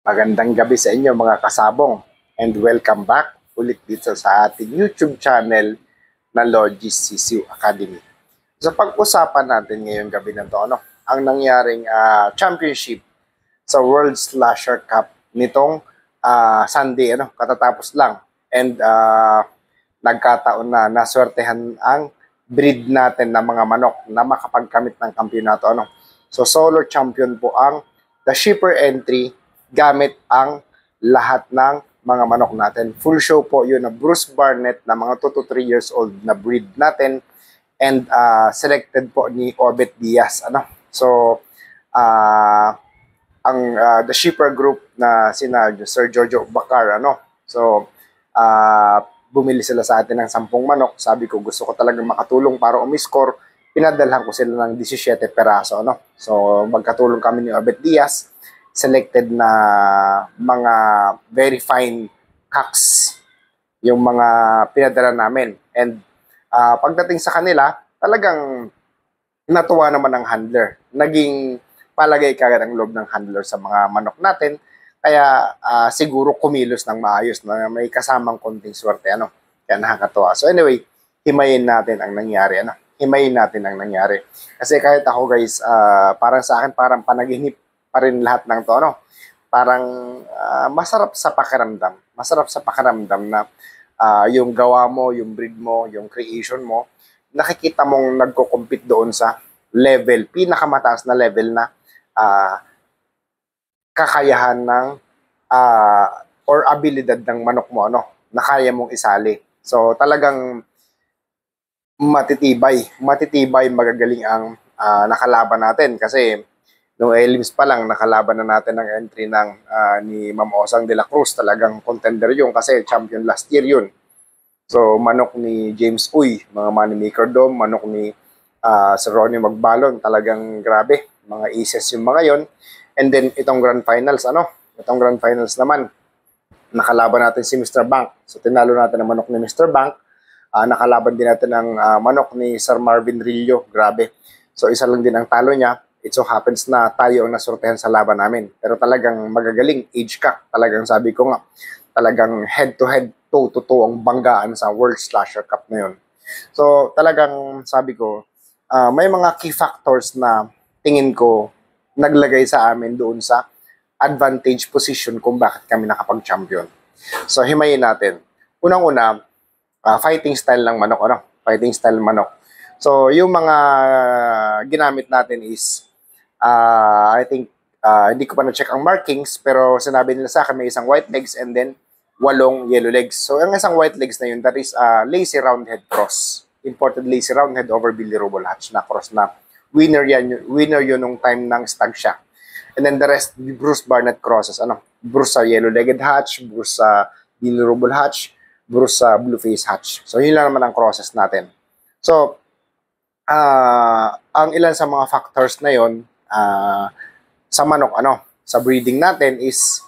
Magandang gabi sa inyo mga kasabong and welcome back ulit dito sa ating YouTube channel na Logis Sisiu Academy. So pag-usapan natin ngayong gabi na to, ang nangyaring championship sa World Slasher Cup nitong Sunday, katatapos lang. And nagkataon na naswertehan ang breed natin ng mga manok na makapagkamit ng kampiyonato. So solo champion po ang the shipper entry gamit ang lahat ng mga manok natin. Full show po yun na Bruce Barnett na mga 2 to 3 years old na breed natin and selected po ni Obet Diaz. So, the shipper group na sina Sir Jojo Bacar, So, bumili sila sa atin ng 10 manok. Sabi ko, gusto ko talagang makatulong para umiscore. Pinadalhan ko sila ng 17 peraso, So, magkatulong kami ni Obet Diaz. Selected na mga very fine cocks yung mga pinadala namin. And pagdating sa kanila, talagang natuwa naman ang handler. Naging palagay kagad ang loob ng handler sa mga manok natin. Kaya siguro kumilos ng maayos na may kasamang konting swerte. Kaya nakakatuwa. So anyway, himayin natin ang nangyari. Himayin natin ang nangyari. Kasi kahit ako guys, parang sa akin, parang panaginip pa rin lahat ng to, Parang masarap sa pakiramdam. Masarap sa pakiramdam na yung gawa mo, yung breed mo, yung creation mo, nakikita mong nagko-compete doon sa level, pinakamataas na level na kakayahan ng or abilidad ng manok mo, na kaya mong isali. So talagang matitibay, magagaling ang nakalaban natin kasi noong elims pa lang, nakalaban na natin ang entry ng ni Ma'am Osang de la Cruz. Talagang contender yun kasi champion last year yun. So, manok ni James Uy, mga Moneymaker Dome, manok ni Sir Ronnie Magbalon, talagang grabe. Mga aces yung mga yon. And then, itong grand finals, Itong grand finals naman, nakalaban natin si Mr. Bank. So, tinalo natin ang manok ni Mr. Bank. Nakalaban din natin ang manok ni Sir Marvin Rillo, grabe. So, isa lang din ang talo niya. It so happens na tayo ang nasortehan sa laban namin. Pero talagang magagaling, age cock. Talagang sabi ko nga, talagang head-to-head, toe-to-toe ang banggaan sa World Slasher Cup na yun. So talagang sabi ko, may mga key factors na tingin ko naglagay sa amin doon sa advantage position kung bakit kami nakapag-champion. So himayin natin. Unang-una, fighting style ng manok. Fighting style manok. So yung mga ginamit natin is I think, hindi ko pa na-check ang markings, pero sinabi nila sa akin may isang white legs and then 8 yellow legs. So, ang isang white legs na yun, that is lazy roundhead cross. Imported lazy roundhead over bilirubal hatch na cross na winner yun nung time ng stag siya. And then the rest, Bruce Barnett crosses. Bruce sa yellow-legged hatch, Bruce sa bilirubal hatch, Bruce sa blue face hatch. So, yun lang naman ang crosses natin. So, ang ilan sa mga factors na yon sa manok, sa breeding natin is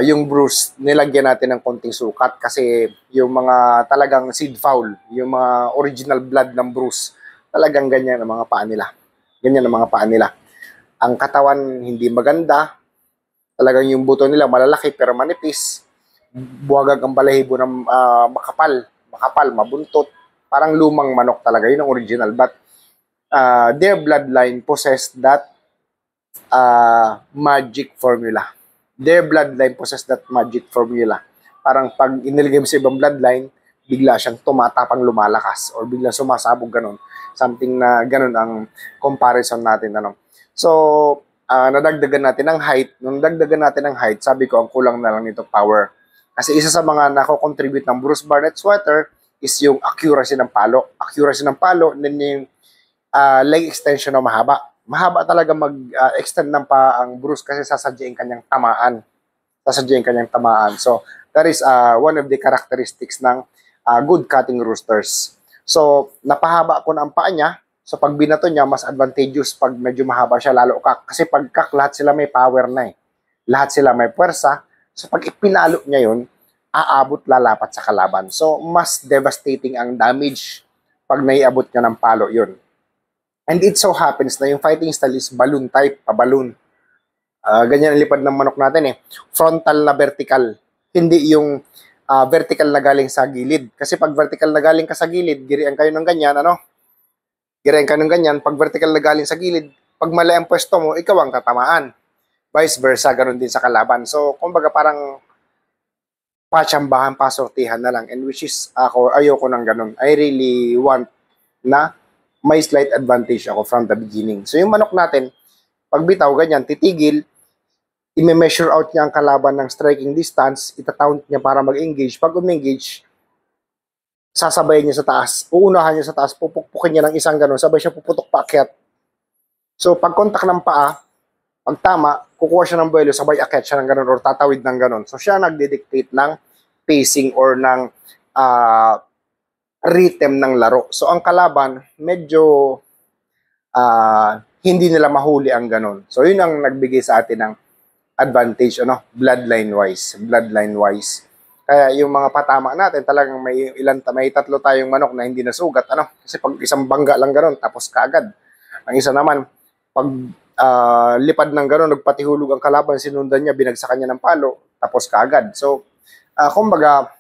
yung Bruce, nilagyan natin ng konting sukat kasi yung mga talagang seed fowl, yung mga original blood ng Bruce, talagang ganyan ang mga paa nila. Ganyan ang mga paa nila. Ang katawan hindi maganda, talagang yung buto nila malalaki pero manipis, buwagag ang balahibo ng makapal, mabuntot, parang lumang manok talaga, yun ang original. But their bloodline possessed that magic formula. Their bloodline possess that magic formula. Parang pag inilagay mo sa ibang bloodline, bigla siyang tumatapang lumalakas or bigla sumasabog ganun. Something na ganun ang comparison natin. So, nadagdagan natin ng height. Nung nadagdagan natin ng height, sabi ko ang kulang na lang nito power. Kasi isa sa mga nako-contribute ng Bruce Barnett sweater is yung accuracy ng palo. Accuracy ng palo, and then yung leg extension na mahaba. Mahaba talaga mag-extend ng pa ang Bruce kasi sasadyain kanyang tamaan. So, that is one of the characteristics ng good cutting roosters. So, napahaba ko na ang paa niya. So, pag binato niya, mas advantageous pag medyo mahaba siya, lalo kak. Kasi pag kak, lahat sila may power na eh. Lahat sila may puwersa. So, pag ipinalo niya yun, aabot lalapat sa kalaban. So, mas devastating ang damage pag naiabot niya ng palo yun. And it so happens na yung fighting style is balloon type, paballoon. Ganyan ang lipad ng manok natin eh. Frontal na vertical. Hindi yung vertical na galing sa gilid. Kasi pag vertical na galing ka sa gilid, girian kayo ng ganyan, ano? Girian ka ng ganyan. Pag vertical na galing sa gilid, pag mali ang pwesto mo, ikaw ang tatamaan. Vice versa, ganun din sa kalaban. So, kumbaga parang patsambahan, pasortihan na lang. And which is, ako, ayoko ng ganun. I really want na may slight advantage ako from the beginning. So, yung manok natin, pag bitaw, ganyan, titigil, i-measure out niya ang kalaban ng striking distance, itatount niya para mag-engage. Pag umengage, sasabayin niya sa taas, uunahan niya sa taas, pupukpukin niya ng isang ganun, sabay siya puputok paakyat. So, pag kontak ng paa, pag tama, kukuha siya ng buwelo, sabay akyat siya ng ganun or tatawid ng ganun. So, siya nagdidictate ng pacing or ng rhythm ng laro. So, ang kalaban, medyo hindi nila mahuli ang ganun. So, yun ang nagbigay sa atin ng advantage, bloodline-wise. Bloodline-wise. Kaya yung mga patama natin, talagang may tatlo tayong manok na hindi nasugat, Kasi pag isang bangga lang ganun, tapos kaagad. Ang isa naman, pag lipad ng gano'n, nagpatihulog ang kalaban, sinundan niya, binagsakan niya ng palo, tapos kaagad. So, kumbaga,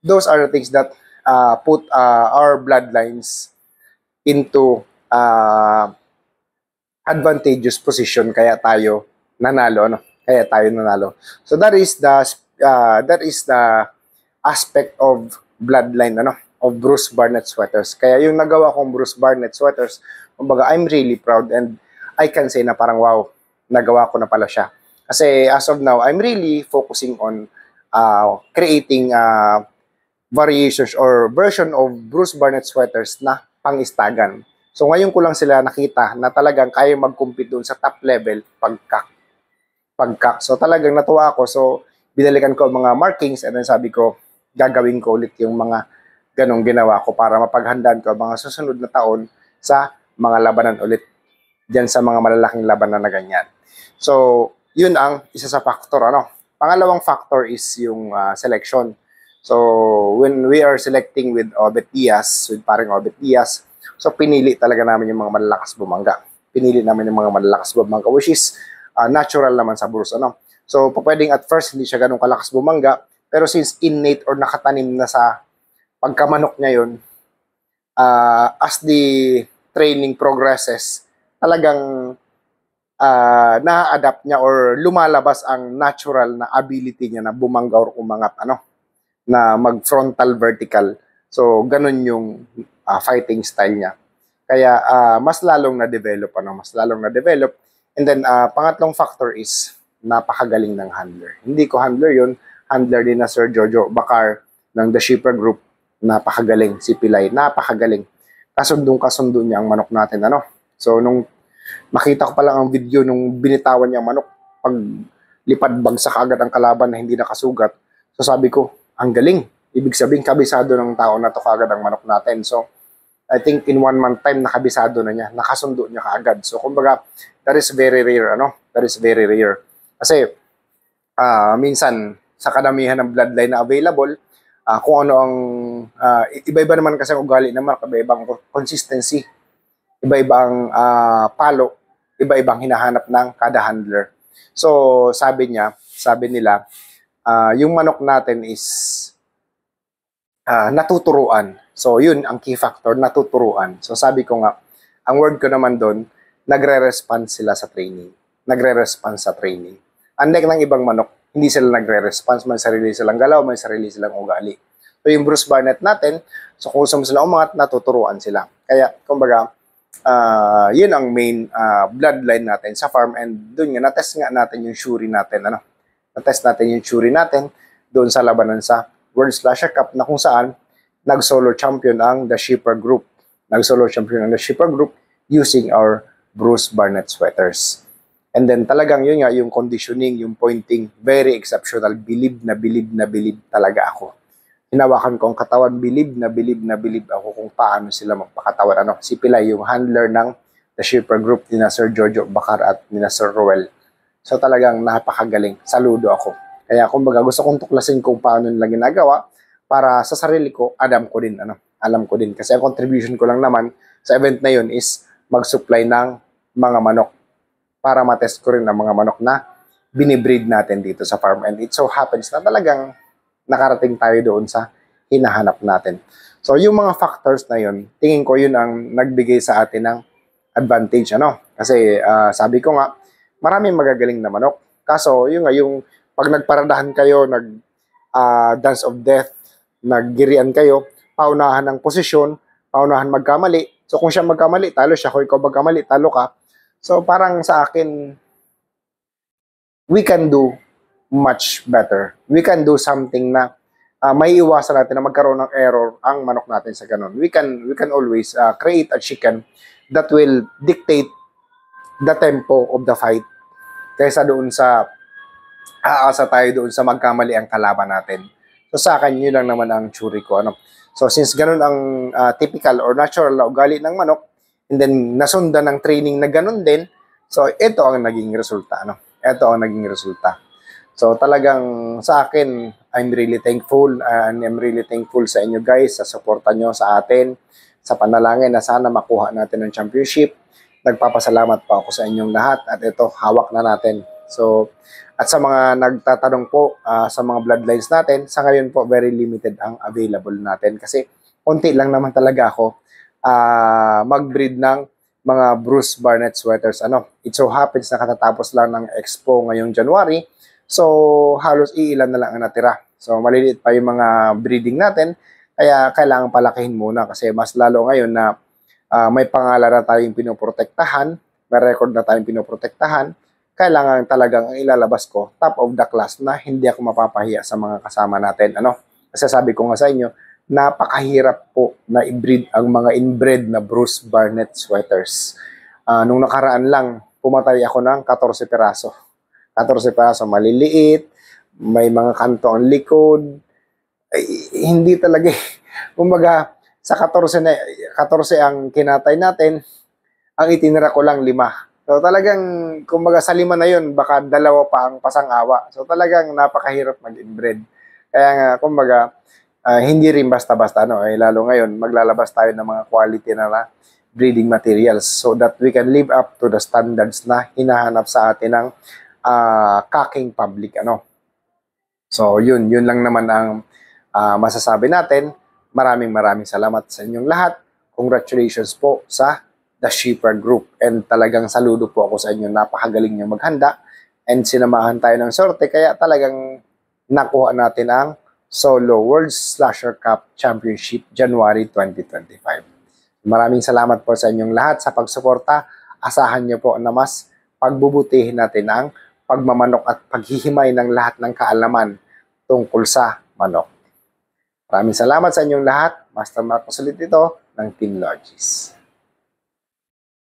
those are the things that put our bloodlines into advantageous position, kaya tayo nanalo, Kaya tayo nanalo. So, that is the aspect of bloodline, of Bruce Barnett sweaters. Kaya yung nagawa kong Bruce Barnett sweaters, kumbaga, I'm really proud and I can say na parang wow, nagawa ko na pala siya. Kasi as of now, I'm really focusing on creating variations or version of Bruce Barnett sweaters na pang-istagan. So ngayon ko lang sila nakita na talagang kaya mag-compete doon sa top level pagka. So talagang natuwa ako. So binalikan ko ang mga markings and then sabi ko, gagawin ko ulit yung mga ganong ginawa ko para mapaghandaan ko ang mga susunod na taon sa mga labanan ulit diyan sa mga malalaking labanan na ganyan. So, yun ang isa sa factor, Pangalawang factor is yung selection. So, when we are selecting with Obet Diaz, with paring Obet Diaz, so pinili talaga namin yung mga malalakas bumangga. Pinili namin yung mga malalakas bumangga, which is natural naman sa Bruce, So, pwedeng at first hindi siya ganun kalakas bumangga, pero since innate or nakatanim na sa pagkamanok niya yun, as the training progresses, talagang na-adapt niya or lumalabas ang natural na ability niya na bumangga or umangat, na mag-frontal vertical. So, ganun yung fighting style niya. Kaya, mas lalong na-develop, mas lalong na-develop. And then, pangatlong factor is napakagaling ng handler. Hindi ko handler yun. Handler din na Sir Jojo Bakar ng The Shipper Group. Napakagaling. Si Pilay, napakagaling. Kasundong-kasundo niya ang manok natin, So, nung makita ko pa lang ang video nung binitawan niya ang manok, pag lipad bagsak agad ang kalaban na hindi nakasugat. So, sabi ko, ang galing. Ibig sabihin, kabisado ng tao na to kagad ang manok natin. So, I think in 1 month time, nakabisado na niya. Nakasundo niya kaagad. So, kumbaga, that is very rare, That is very rare. Kasi, minsan, sa kadamihan ng bloodline na available, kung ano ang iba-iba naman kasi ang ugali naman, iba-ibang consistency, iba-ibang palo, iba-ibang hinahanap ng kada handler. So sabi nila, yung manok natin is natuturuan. So yun ang key factor, natuturuan. So sabi ko nga, ang word ko naman doon, nagre-respond sila sa training. Nagre-respond sa training. Unlike ng ibang manok, hindi sila nagre-response, may sarili silang galaw, may sarili silang ugali. So yung Bruce Barnett natin, so kung gusto mo sila umangat, natuturuan sila. Kaya, kumbaga, yun ang main bloodline natin sa farm, and doon nga, natest nga natin yung shuri natin, natest natin yung shuri natin doon sa labanan sa World Slasher Cup na kung saan nag-solo champion ang The Shipper Group. Nag-solo champion ang The Shipper Group using our Bruce Barnett sweaters. And then talagang yun nga, yung conditioning, yung pointing, very exceptional. Bilib talaga ako. Hinawakan ko ang katawan, bilib ako kung paano sila magpakatawan. Si Pilay, yung handler ng The Shipper Group, ni Sir Jojo Bakar at ni Sir Roel. So talagang napakagaling. Saludo ako. Kaya kumbaga gusto kong tuklasin kung paano nila ginagawa para sa sarili ko, alam ko din. Kasi ang contribution ko lang naman sa event na yun is mag-supply ng mga manok para matest ko rin ang mga manok na binibreed natin dito sa farm. And it so happens na talagang nakarating tayo doon sa hinahanap natin. So, yung mga factors na yun, tingin ko yun ang nagbigay sa atin ng advantage, ano? Kasi sabi ko nga, maraming magagaling na manok. Kaso, yung nga, yung pag nagparadahan kayo, dance of death, naggirian kayo, paunahan ng posisyon, paunahan magkamali. So, kung siya magkamali, talo siya. Kung ikaw magkamali, talo ka. So, parang sa akin, we can do much better. We can do something na may iwasan natin na magkaroon ng error ang manok natin sa ganun. We can always create a chicken that will dictate the tempo of the fight kaysa doon sa aasa tayo doon sa magkamali ang kalaban natin. So sa akin, yun lang naman ang tsuri ko. Ano? So since ganun ang typical or natural na ugali ng manok, and then nasundan ng training na ganun din, so ito ang naging resulta. Ano? Ito ang naging resulta. So talagang sa akin, I'm really thankful and I'm really thankful sa inyo guys sa suporta nyo sa atin, sa panalangin na sana makuha natin ng championship. Nagpapasalamat pa ako sa inyong lahat at ito, hawak na natin. So, at sa mga nagtatanong po sa mga bloodlines natin, sa ngayon po very limited ang available natin kasi konti lang naman talaga ako mag-breed ng mga Bruce Barnett sweaters. Ano, it so happens na katatapos lang ng expo ngayong January. So, halos iilan na lang ang natira. So, maliliit pa yung mga breeding natin. Kaya, kailangan palakihin muna kasi mas lalo ngayon na may pangalan na tayong pinoprotektahan, may record na tayong pinoprotektahan. Kailangan talagang ang ilalabas ko, top of the class na hindi ako mapapahiya sa mga kasama natin. Ano? Kasi sabi ko nga sa inyo, napakahirap po na i-breed ang mga inbred na Bruce Barnett sweaters. Nung nakaraan lang, pumatay ako ng 14 piraso. 14 piraso, maliliit, may mga kanto ang likod. Ay, hindi talaga. Kumbaga, sa 14 ang kinatay natin, ang itinira ko lang 5. So talagang, kumbaga sa 5 na yun, baka 2 pa ang pasang-awa. So talagang napakahirap mag-inbred. Kaya nga, kumbaga, hindi rin basta-basta, no? Lalo ngayon, maglalabas tayo ng mga quality na breeding materials so that we can live up to the standards na hinahanap sa atin ng cocking public, ano. So yun lang naman ang masasabi natin. Maraming salamat sa inyong lahat. Congratulations po sa The Sheeperd Group. And talagang saludo po ako sa inyo. Napakagaling niyo maghanda. And sinamahan tayo ng sorte. Kaya talagang nakuha natin ang Solo World Slasher Cup Championship January 2025. Maraming salamat po sa inyong lahat sa pagsuporta. Asahan niyo po na mas pagbubutihin natin ang pagmamanok at paghihimay ng lahat ng kaalaman tungkol sa manok. Maraming salamat sa inyong lahat. Master Marcos ulit ito ng Team Logis.